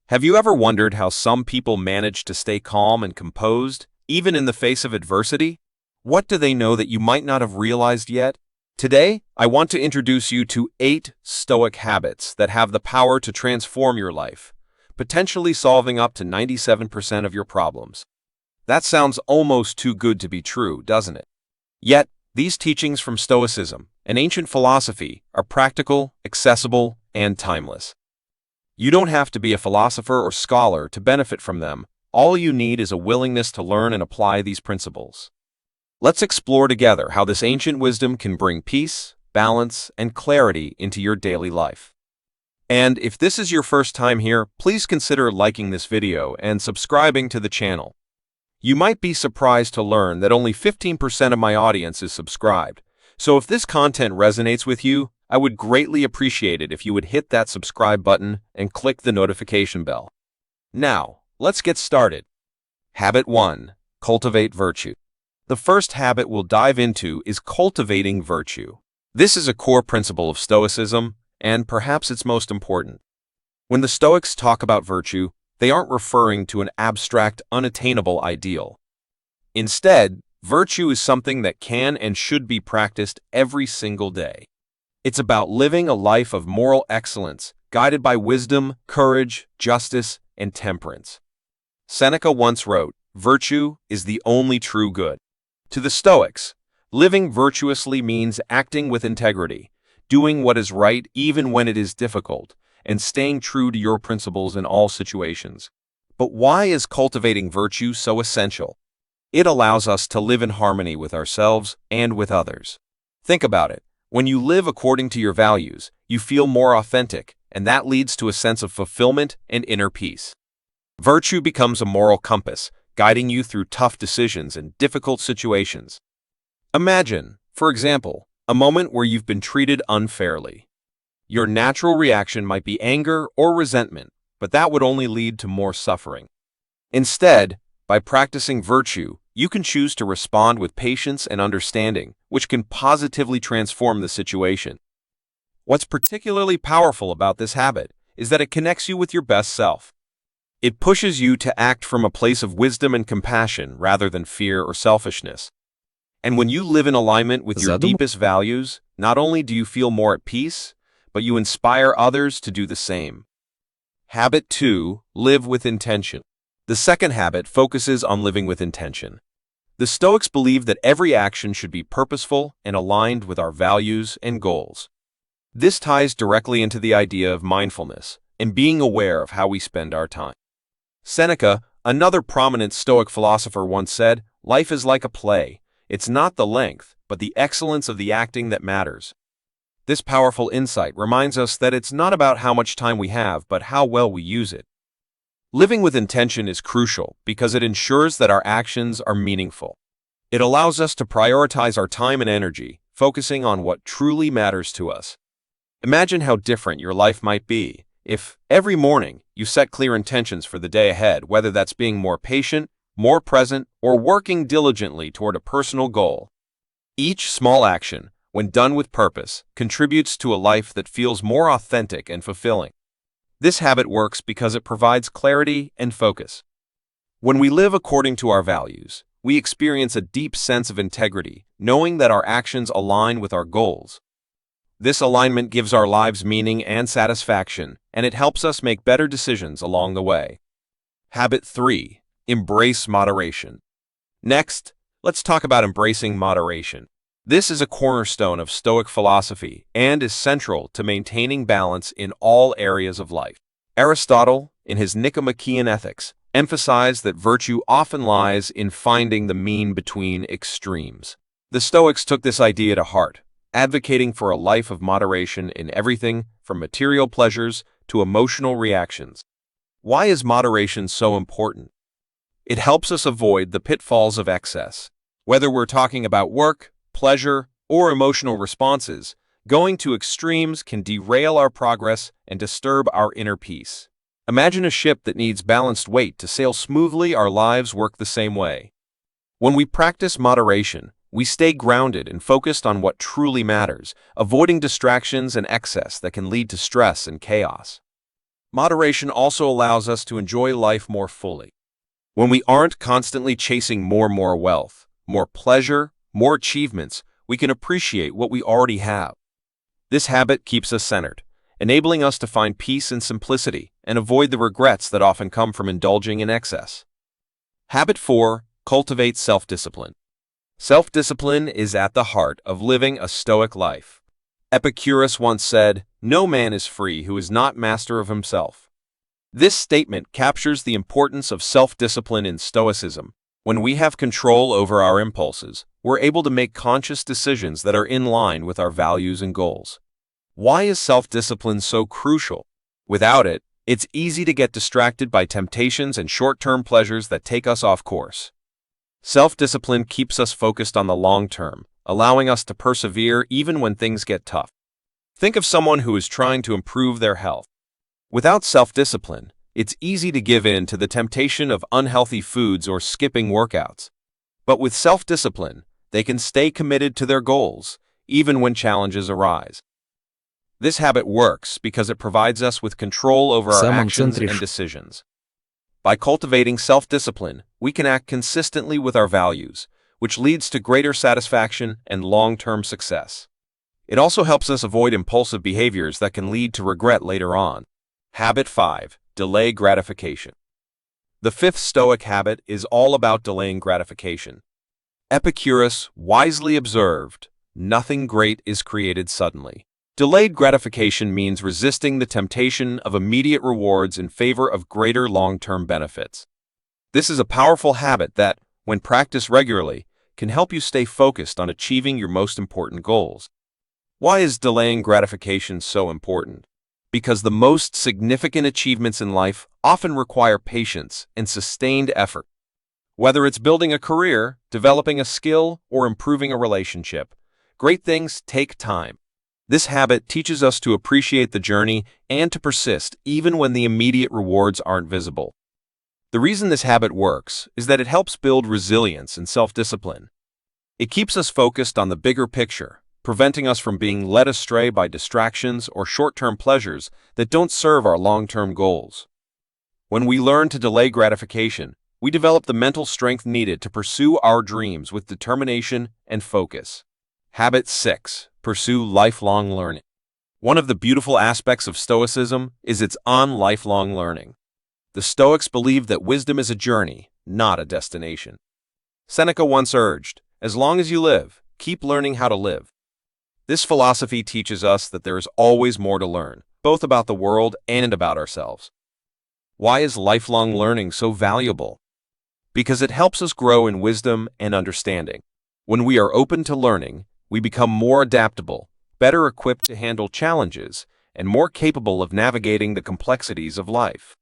Have you ever wondered how some people manage to stay calm and composed, even in the face of adversity? What do they know that you might not have realized yet? Today, I want to introduce you to 8 Stoic habits that have the power to transform your life, potentially solving up to 97% of your problems. That sounds almost too good to be true, doesn't it? Yet, these teachings from Stoicism, an ancient philosophy, are practical, accessible, and timeless. You don't have to be a philosopher or scholar to benefit from them. All you need is a willingness to learn and apply these principles. Let's explore together how this ancient wisdom can bring peace, balance, and clarity into your daily life. And if this is your first time here, please consider liking this video and subscribing to the channel. You might be surprised to learn that only 15% of my audience is subscribed. So if this content resonates with you, I would greatly appreciate it if you would hit that subscribe button and click the notification bell. Now, let's get started. Habit 1. Cultivate virtue. The first habit we'll dive into is cultivating virtue. This is a core principle of Stoicism, and perhaps its most important. When the Stoics talk about virtue, they aren't referring to an abstract, unattainable ideal. Instead, virtue is something that can and should be practiced every single day. It's about living a life of moral excellence, guided by wisdom, courage, justice, and temperance. Seneca once wrote, "Virtue is the only true good." To the Stoics, living virtuously means acting with integrity, doing what is right even when it is difficult, and staying true to your principles in all situations. But why is cultivating virtue so essential? It allows us to live in harmony with ourselves and with others. Think about it. When you live according to your values, you feel more authentic, and that leads to a sense of fulfillment and inner peace. Virtue becomes a moral compass, guiding you through tough decisions and difficult situations. Imagine, for example, a moment where you've been treated unfairly. Your natural reaction might be anger or resentment, but that would only lead to more suffering. Instead, by practicing virtue, you can choose to respond with patience and understanding, which can positively transform the situation. What's particularly powerful about this habit is that it connects you with your best self. It pushes you to act from a place of wisdom and compassion rather than fear or selfishness. And when you live in alignment with your deepest values, not only do you feel more at peace, but you inspire others to do the same. Habit 2. Live with intention. The second habit focuses on living with intention. The Stoics believe that every action should be purposeful and aligned with our values and goals. This ties directly into the idea of mindfulness and being aware of how we spend our time. Seneca, another prominent Stoic philosopher, once said, "Life is like a play. It's not the length, but the excellence of the acting that matters." This powerful insight reminds us that it's not about how much time we have, but how well we use it. Living with intention is crucial because it ensures that our actions are meaningful. It allows us to prioritize our time and energy, focusing on what truly matters to us. Imagine how different your life might be if, every morning, you set clear intentions for the day ahead, whether that's being more patient, more present, or working diligently toward a personal goal. Each small action, when done with purpose, contributes to a life that feels more authentic and fulfilling. This habit works because it provides clarity and focus. When we live according to our values, we experience a deep sense of integrity, knowing that our actions align with our goals. This alignment gives our lives meaning and satisfaction, and it helps us make better decisions along the way. Habit 3. Embrace moderation. Next, let's talk about embracing moderation. This is a cornerstone of Stoic philosophy and is central to maintaining balance in all areas of life. Aristotle, in his Nicomachean Ethics, emphasized that virtue often lies in finding the mean between extremes. The Stoics took this idea to heart, advocating for a life of moderation in everything from material pleasures to emotional reactions. Why is moderation so important? It helps us avoid the pitfalls of excess. Whether we're talking about work, pleasure, or emotional responses, going to extremes can derail our progress and disturb our inner peace. Imagine a ship that needs balanced weight to sail smoothly. Our lives work the same way. When we practice moderation, we stay grounded and focused on what truly matters, avoiding distractions and excess that can lead to stress and chaos. Moderation also allows us to enjoy life more fully. When we aren't constantly chasing more wealth, more pleasure, more achievements, we can appreciate what we already have. This habit keeps us centered, enabling us to find peace and simplicity and avoid the regrets that often come from indulging in excess. Habit 4. Cultivate self-discipline. Self-discipline is at the heart of living a Stoic life. Epicurus once said, "No man is free who is not master of himself." This statement captures the importance of self-discipline in Stoicism. When we have control over our impulses, we're able to make conscious decisions that are in line with our values and goals. Why is self-discipline so crucial? Without it, it's easy to get distracted by temptations and short-term pleasures that take us off course. Self-discipline keeps us focused on the long term, allowing us to persevere even when things get tough. Think of someone who is trying to improve their health. Without self-discipline, it's easy to give in to the temptation of unhealthy foods or skipping workouts. But with self-discipline, they can stay committed to their goals, even when challenges arise. This habit works because it provides us with control over our actions and decisions. By cultivating self-discipline, we can act consistently with our values, which leads to greater satisfaction and long-term success. It also helps us avoid impulsive behaviors that can lead to regret later on. Habit 5. Delay gratification. The fifth Stoic habit is all about delaying gratification. Epicurus wisely observed, "Nothing great is created suddenly." Delayed gratification means resisting the temptation of immediate rewards in favor of greater long-term benefits. This is a powerful habit that, when practiced regularly, can help you stay focused on achieving your most important goals. Why is delaying gratification so important? Because the most significant achievements in life often require patience and sustained effort. Whether it's building a career, developing a skill, or improving a relationship, great things take time. This habit teaches us to appreciate the journey and to persist even when the immediate rewards aren't visible. The reason this habit works is that it helps build resilience and self-discipline. It keeps us focused on the bigger picture, preventing us from being led astray by distractions or short-term pleasures that don't serve our long-term goals. When we learn to delay gratification, we develop the mental strength needed to pursue our dreams with determination and focus. Habit 6. Pursue lifelong learning. One of the beautiful aspects of Stoicism is its lifelong learning. The Stoics believe that wisdom is a journey, not a destination. Seneca once urged, "As long as you live, keep learning how to live." This philosophy teaches us that there is always more to learn, both about the world and about ourselves. Why is lifelong learning so valuable? Because it helps us grow in wisdom and understanding. When we are open to learning, we become more adaptable, better equipped to handle challenges, and more capable of navigating the complexities of life.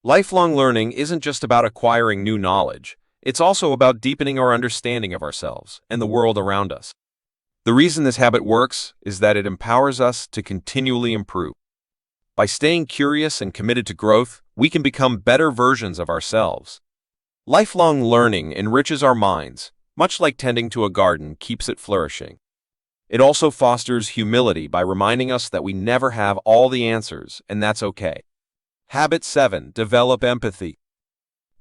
Lifelong learning isn't just about acquiring new knowledge, it's also about deepening our understanding of ourselves and the world around us. The reason this habit works is that it empowers us to continually improve. By staying curious and committed to growth, we can become better versions of ourselves. Lifelong learning enriches our minds, much like tending to a garden keeps it flourishing. It also fosters humility by reminding us that we never have all the answers, and that's okay. Habit 7. Develop empathy.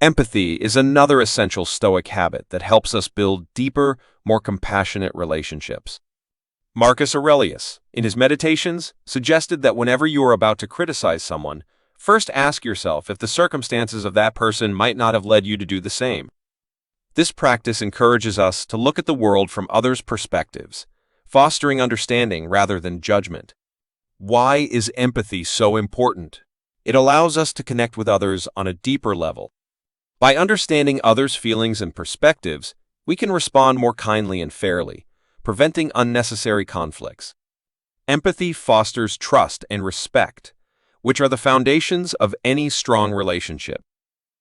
Empathy is another essential Stoic habit that helps us build deeper, more compassionate relationships. Marcus Aurelius, in his Meditations, suggested that whenever you are about to criticize someone, first ask yourself if the circumstances of that person might not have led you to do the same. This practice encourages us to look at the world from others' perspectives, fostering understanding rather than judgment. Why is empathy so important? It allows us to connect with others on a deeper level. By understanding others' feelings and perspectives, we can respond more kindly and fairly, preventing unnecessary conflicts. Empathy fosters trust and respect, which are the foundations of any strong relationship.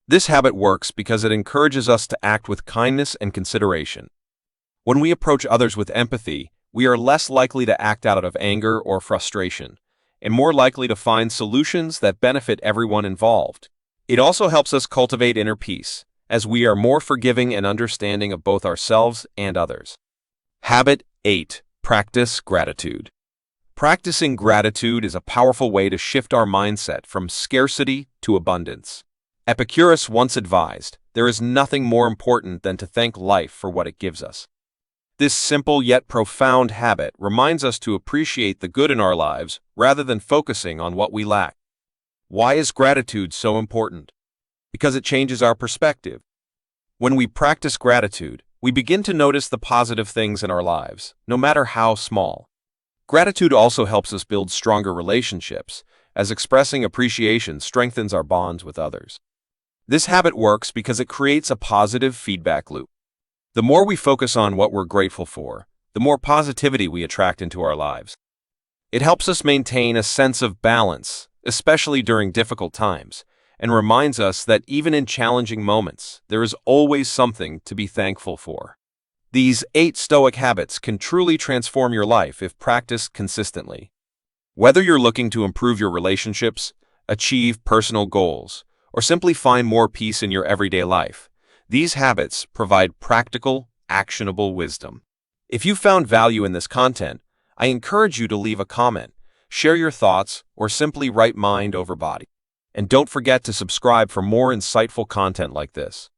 This habit works because it encourages us to act with kindness and consideration. When we approach others with empathy, we are less likely to act out of anger or frustration, and more likely to find solutions that benefit everyone involved. It also helps us cultivate inner peace, as we are more forgiving and understanding of both ourselves and others. Habit 8. Practice gratitude. Practicing gratitude is a powerful way to shift our mindset from scarcity to abundance. Epicurus once advised, "There is nothing more important than to thank life for what it gives us." This simple yet profound habit reminds us to appreciate the good in our lives rather than focusing on what we lack. Why is gratitude so important? Because it changes our perspective. When we practice gratitude, we begin to notice the positive things in our lives, no matter how small. Gratitude also helps us build stronger relationships, as expressing appreciation strengthens our bonds with others. This habit works because it creates a positive feedback loop. The more we focus on what we're grateful for, the more positivity we attract into our lives. It helps us maintain a sense of balance, especially during difficult times, and reminds us that even in challenging moments, there is always something to be thankful for. These 8 Stoic habits can truly transform your life if practiced consistently. Whether you're looking to improve your relationships, achieve personal goals, or simply find more peace in your everyday life, these habits provide practical, actionable wisdom. If you found value in this content, I encourage you to leave a comment, share your thoughts, or simply write mind over body. And don't forget to subscribe for more insightful content like this.